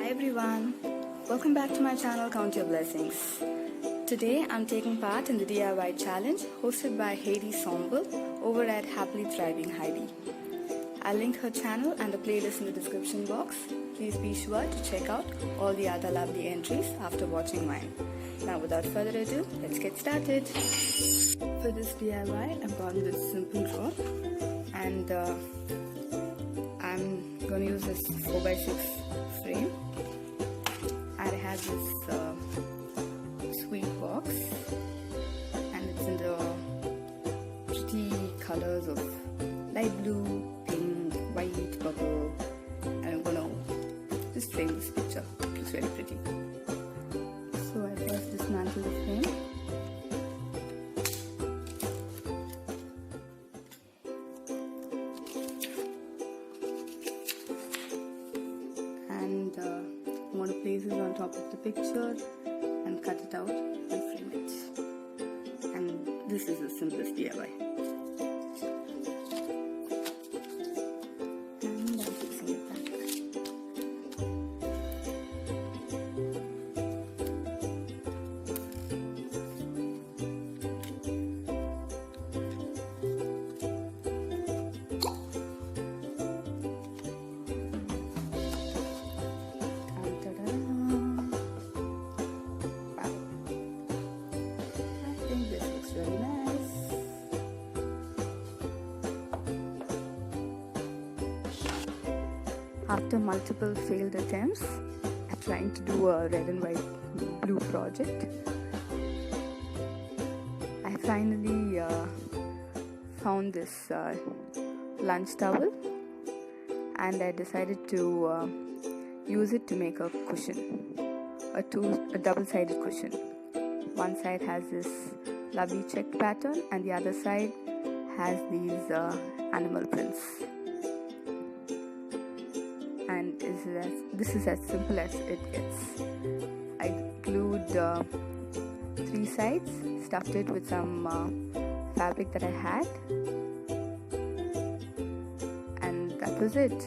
everyone, welcome back to my channel Count Your Blessings. Today I'm taking part in the DIY challenge hosted by Heidi Sonboul over at Happily Thriving Heidi. I'll link her channel and the playlist in the description box. Please be sure to check out all the other lovely entries after watching mine. Now without further ado, let's get started. For this DIY, I've gotten this simple drawer and I'm going to use this 4x6 frame. I have this sweet box and it's in the pretty colors of light blue, pink, white, purple, and I'm going to just frame this picture. It's very pretty. So I first dismantle the frame. And I'm going to place it on top of the picture and cut it out and frame it. And this is the simplest DIY. And I'm fixing it back. After multiple failed attempts at trying to do a red and white blue project, I finally found this lunch towel and I decided to use it to make a cushion, a double-sided cushion. One side has this lovely checked pattern and the other side has these animal prints. And this is as simple as it gets. I glued 3 sides, stuffed it with some fabric that I had, and that was it.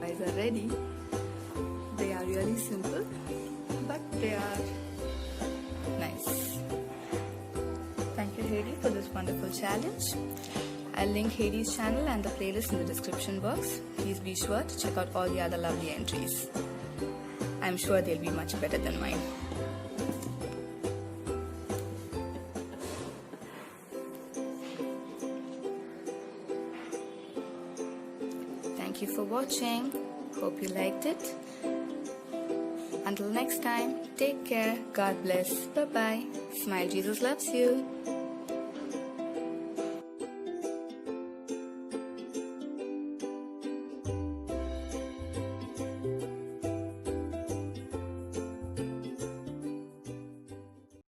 Guys are ready. They are really simple, but they are nice. Thank you, Heidi, for this wonderful challenge. I'll link Heidi's channel and the playlist in the description box. Please be sure to check out all the other lovely entries. I'm sure they'll be much better than mine. Thank you for watching. Hope you liked it. Until next time, take care. God bless. Bye-bye. Smile, Jesus loves you.